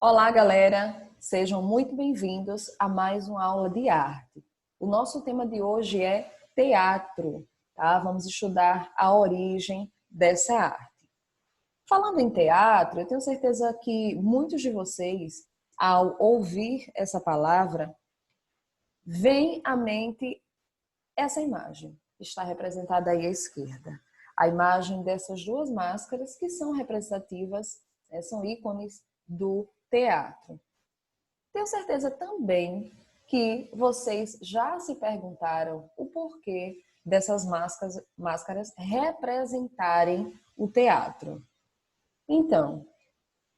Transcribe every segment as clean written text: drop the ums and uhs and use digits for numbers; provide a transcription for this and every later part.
Olá, galera! Sejam muito bem-vindos a mais uma aula de arte. O nosso tema de hoje é teatro, tá? Vamos estudar a origem dessa arte. Falando em teatro, eu tenho certeza que muitos de vocês, ao ouvir essa palavra, vem à mente essa imagem que está representada aí à esquerda. A imagem dessas duas máscaras que são representativas, são ícones do teatro. Tenho certeza também que vocês já se perguntaram o porquê dessas máscaras representarem o teatro. Então,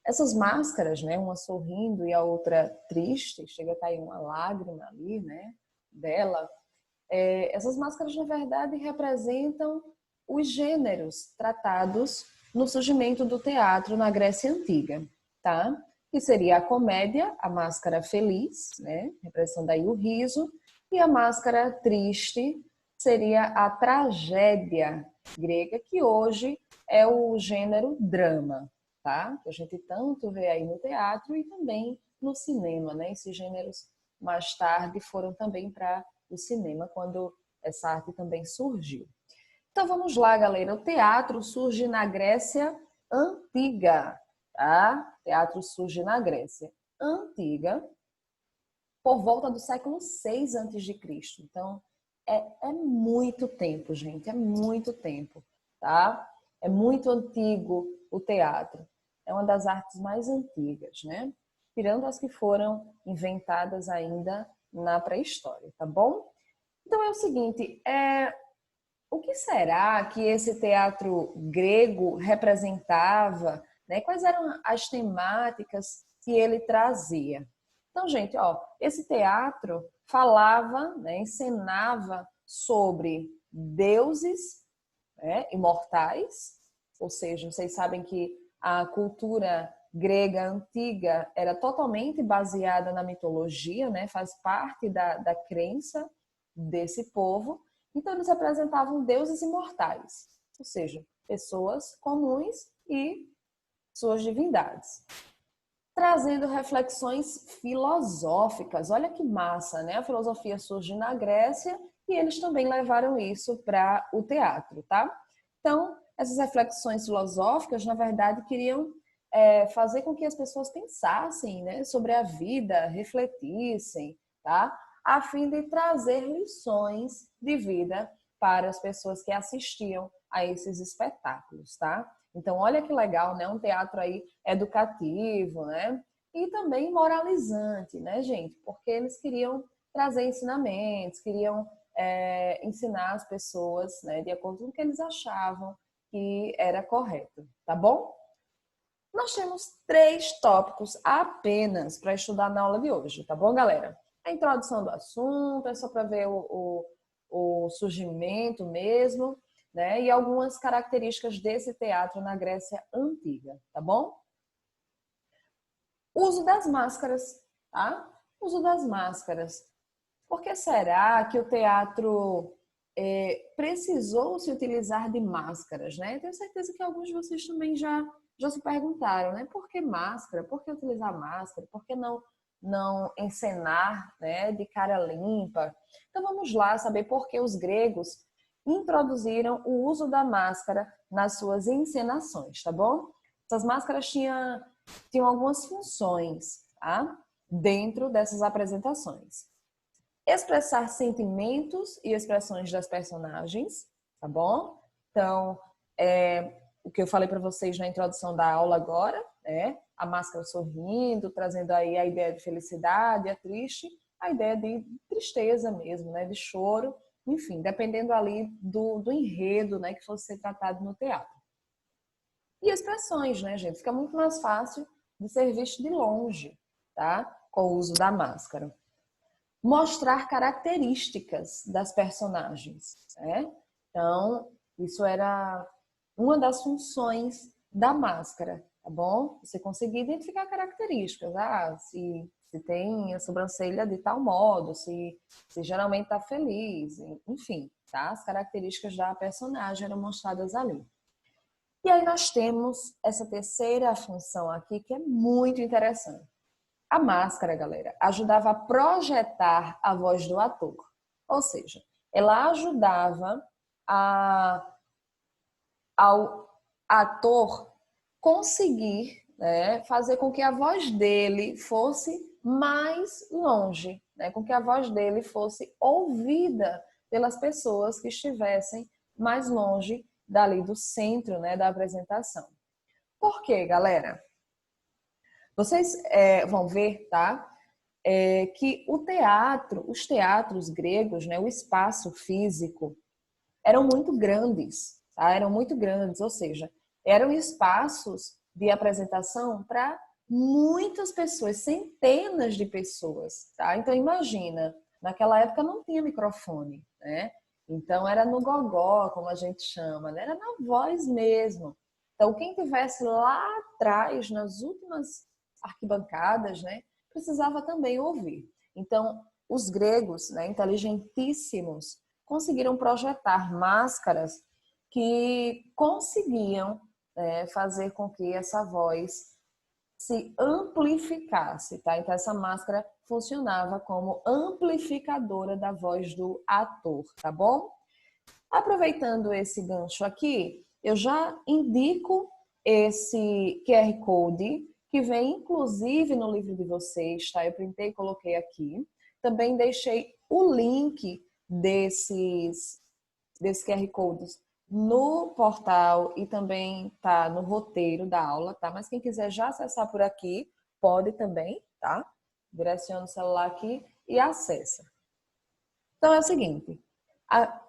essas máscaras, né, uma sorrindo e a outra triste, chega a cair uma lágrima ali, né, dela. Essas máscaras, na verdade, representam os gêneros tratados no surgimento do teatro na Grécia Antiga, tá? Que seria a comédia, a máscara feliz, né, representando aí o riso, e a máscara triste seria a tragédia grega, que hoje é o gênero drama, tá? Que a gente tanto vê aí no teatro e também no cinema, né? Esses gêneros mais tarde foram também para o cinema, quando essa arte também surgiu. Então vamos lá, galera. O teatro surge na Grécia Antiga, tá? O teatro surge na Grécia Antiga por volta do século 6 a.C. Então é muito tempo, gente. É muito tempo, tá? É muito antigo o teatro. É uma das artes mais antigas, né? Tirando as que foram inventadas ainda na pré-história, tá bom? Então é o seguinte, o que será que esse teatro grego representava, né? Quais eram as temáticas que ele trazia? Então, gente, ó, esse teatro falava, né, encenava sobre deuses, né, imortais, ou seja, vocês sabem que a cultura grega antiga era totalmente baseada na mitologia, né? Faz parte da crença desse povo. Então, eles representavam deuses imortais, ou seja, pessoas comuns e suas divindades, trazendo reflexões filosóficas. Olha que massa, né? A filosofia surge na Grécia e eles também levaram isso para o teatro, tá? Então, essas reflexões filosóficas, na verdade, queriam fazer com que as pessoas pensassem, né, sobre a vida, refletissem, tá? A fim de trazer lições de vida para as pessoas que assistiam a esses espetáculos, tá? Então, olha que legal, né? Um teatro aí educativo, né? E também moralizante, né, gente? Porque eles queriam trazer ensinamentos, queriam ensinar as pessoas, né, de acordo com o que eles achavam que era correto, tá bom? Nós temos 3 tópicos apenas para estudar na aula de hoje, tá bom, galera? A introdução do assunto, é só para ver o surgimento mesmo, né? E algumas características desse teatro na Grécia Antiga, tá bom? Uso das máscaras, tá? Uso das máscaras. Por que será que o teatro precisou se utilizar de máscaras, né? Tenho certeza que alguns de vocês também já se perguntaram, né? Por que máscara? Por que utilizar máscara? Por que não encenar, né, de cara limpa? Então vamos lá saber por que os gregos introduziram o uso da máscara nas suas encenações, tá bom? Essas máscaras tinham algumas funções, tá? Dentro dessas apresentações. Expressar sentimentos e expressões das personagens, tá bom? Então, o que eu falei para vocês na introdução da aula agora, né? A máscara sorrindo, trazendo aí a ideia de felicidade, a triste, a ideia de tristeza mesmo, né? De choro, enfim, dependendo ali do enredo, né, que fosse ser tratado no teatro. E expressões, né, gente? Fica muito mais fácil de ser visto de longe, tá? Com o uso da máscara. Mostrar características das personagens, né? Então, isso era uma das funções da máscara, tá bom? Você conseguir identificar características, se tem a sobrancelha de tal modo, se geralmente está feliz, enfim, tá? As características da personagem eram mostradas ali. E aí nós temos essa terceira função aqui que é muito interessante. A máscara, galera, ajudava a projetar a voz do ator. Ou seja, ela ajudava ao ator conseguir, né, fazer com que a voz dele fosse mais longe, né, com que a voz dele fosse ouvida pelas pessoas que estivessem mais longe dali do centro, né, da apresentação. Por quê, galera? Vocês vão ver, tá? Que o teatro, os teatros gregos, né, o espaço físico, eram muito grandes, tá? Eram muito grandes, ou seja, eram espaços de apresentação para muitas pessoas, centenas de pessoas, tá? Então imagina, naquela época não tinha microfone, né? Então era no gogó, como a gente chama, né? Era na voz mesmo. Então quem tivesse lá atrás, nas últimas arquibancadas, né, precisava também ouvir. Então os gregos, né, inteligentíssimos, conseguiram projetar máscaras que conseguiam fazer com que essa voz se amplificasse, tá? Então essa máscara funcionava como amplificadora da voz do ator, tá bom? Aproveitando esse gancho aqui, eu já indico esse QR Code, que vem inclusive no livro de vocês, tá? Eu printei e coloquei aqui. Também deixei o link desses QR Codes no portal e também tá no roteiro da aula, tá? Mas quem quiser já acessar por aqui, pode também, tá? Direciona o celular aqui e acessa. Então é o seguinte,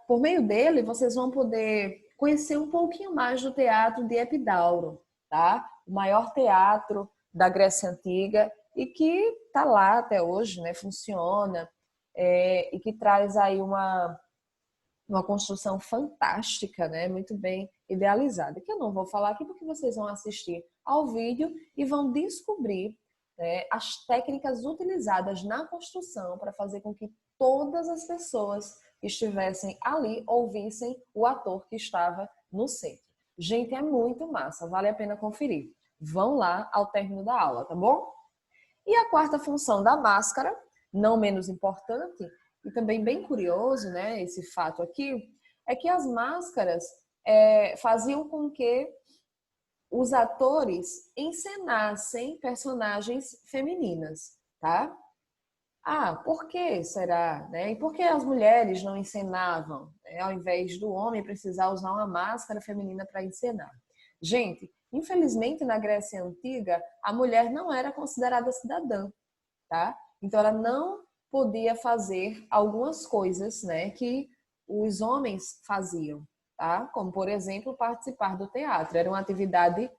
por meio dele vocês vão poder conhecer um pouquinho mais do teatro de Epidauro, tá? O maior teatro da Grécia Antiga e que está lá até hoje, né? Funciona e que traz aí uma construção fantástica, né? Muito bem idealizada, que eu não vou falar aqui porque vocês vão assistir ao vídeo e vão descobrir, né, as técnicas utilizadas na construção para fazer com que todas as pessoas que estivessem ali ouvissem o ator que estava no centro. Gente, é muito massa, vale a pena conferir. Vão lá ao término da aula, tá bom? E a quarta função da máscara, não menos importante, e também bem curioso, né, esse fato aqui, é que as máscaras faziam com que os atores encenassem personagens femininas, tá? Ah, por que será? Né? E por que as mulheres não encenavam, né? Ao invés do homem precisar usar uma máscara feminina para encenar? Gente, infelizmente na Grécia Antiga, a mulher não era considerada cidadã, tá? Então ela não podia fazer algumas coisas, né, que os homens faziam, tá? Como, por exemplo, participar do teatro. Era uma atividade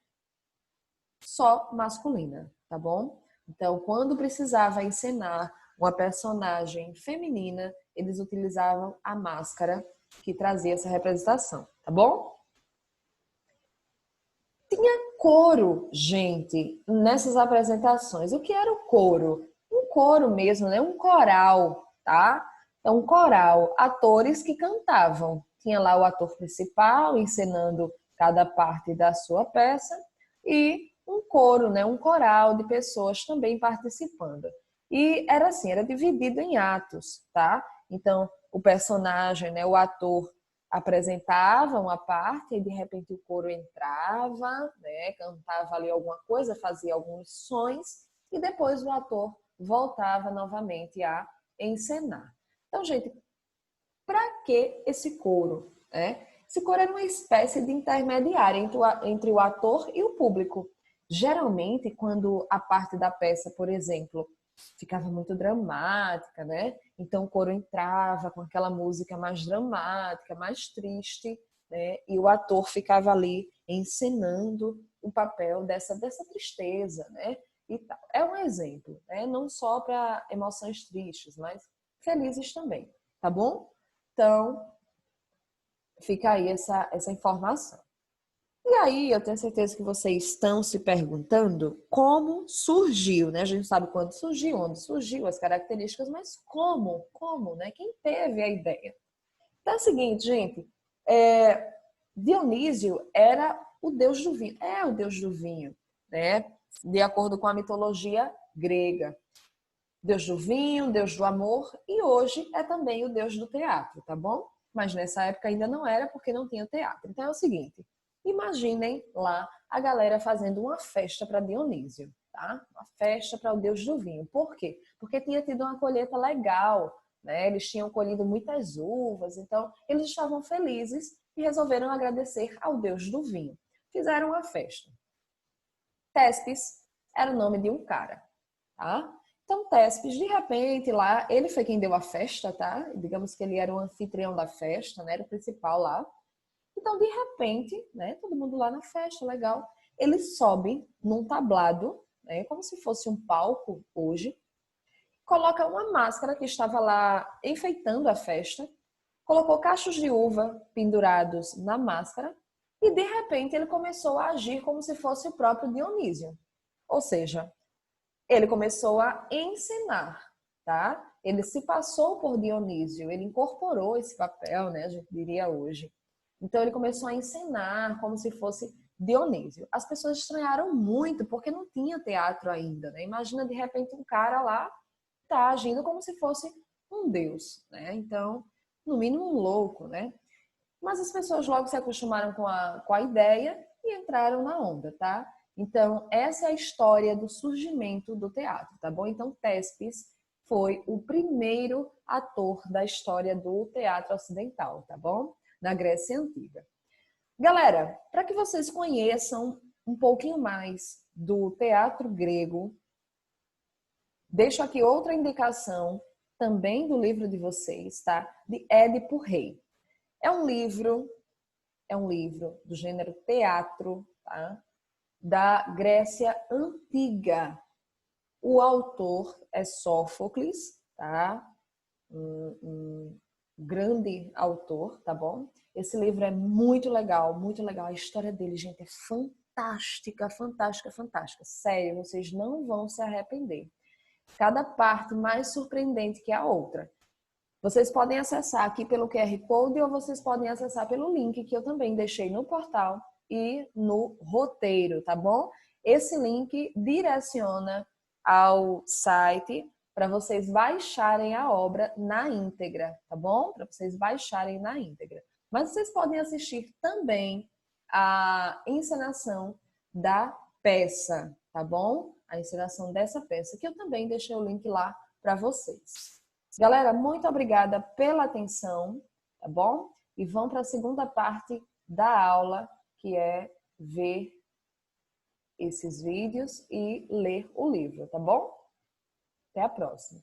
só masculina, tá bom? Então, quando precisava encenar uma personagem feminina, eles utilizavam a máscara que trazia essa representação, tá bom? Tinha coro, gente, nessas apresentações. O que era o coro? Um coro mesmo, né? Um coral, tá? É um coral, atores que cantavam. Tinha lá o ator principal encenando cada parte da sua peça e um coro, né? Um coral de pessoas também participando. E era assim, era dividido em atos, tá? Então, o personagem, né, o ator apresentava uma parte e de repente o coro entrava, né, cantava ali alguma coisa, fazia alguns sons e depois o ator voltava novamente a encenar. Então, gente, para que esse coro? Né? Esse coro era uma espécie de intermediário entre o ator e o público. Geralmente, quando a parte da peça, por exemplo, ficava muito dramática, né? Então o coro entrava com aquela música mais dramática, mais triste, né? E o ator ficava ali encenando o papel dessa tristeza, né? E tal. É um exemplo, né? Não só para emoções tristes, mas felizes também, tá bom? Então, fica aí essa informação. E aí, eu tenho certeza que vocês estão se perguntando como surgiu, né? A gente sabe quando surgiu, onde surgiu, as características, mas como? Como, né? Quem teve a ideia? Então é o seguinte, gente, Dionísio era o deus do vinho, é o deus do vinho, né? De acordo com a mitologia grega. Deus do vinho, Deus do amor e hoje é também o Deus do teatro, tá bom? Mas nessa época ainda não era porque não tinha teatro. Então é o seguinte, imaginem lá a galera fazendo uma festa para Dionísio, tá? Uma festa para o Deus do vinho. Por quê? Porque tinha tido uma colheita legal, né? Eles tinham colhido muitas uvas, então eles estavam felizes e resolveram agradecer ao Deus do vinho. Fizeram uma festa. Tespes era o nome de um cara, tá? Então, Tespes, de repente, lá, ele foi quem deu a festa, tá? Digamos que ele era o anfitrião da festa, né? Era o principal lá. Então, de repente, né? Todo mundo lá na festa, legal. Ele sobe num tablado, né? Como se fosse um palco hoje. Coloca uma máscara que estava lá enfeitando a festa. Colocou cachos de uva pendurados na máscara. E, de repente, ele começou a agir como se fosse o próprio Dionísio. Ou seja, ele começou a encenar, tá? Ele se passou por Dionísio, ele incorporou esse papel, né? A gente diria hoje. Então ele começou a encenar como se fosse Dionísio. As pessoas estranharam muito porque não tinha teatro ainda, né? Imagina de repente um cara lá tá agindo como se fosse um deus, né? Então, no mínimo um louco, né? Mas as pessoas logo se acostumaram com a ideia e entraram na onda, tá? Então, essa é a história do surgimento do teatro, tá bom? Então, Tespes foi o primeiro ator da história do teatro ocidental, tá bom? Na Grécia Antiga. Galera, para que vocês conheçam um pouquinho mais do teatro grego, deixo aqui outra indicação também do livro de vocês, tá? De Édipo Rei. É um livro do gênero teatro, tá? Da Grécia Antiga. O autor é Sófocles, tá? Um grande autor, tá bom? Esse livro é muito legal, muito legal. A história dele, gente, é fantástica, fantástica, fantástica. Sério, vocês não vão se arrepender. Cada parte mais surpreendente que a outra. Vocês podem acessar aqui pelo QR Code ou vocês podem acessar pelo link que eu também deixei no portal e no roteiro, tá bom? Esse link direciona ao site para vocês baixarem a obra na íntegra, tá bom? Para vocês baixarem na íntegra. Mas vocês podem assistir também a encenação da peça, tá bom? A encenação dessa peça, que eu também deixei o link lá para vocês. Galera, muito obrigada pela atenção, tá bom? E vamos para a segunda parte da aula, que é ver esses vídeos e ler o livro, tá bom? Até a próxima.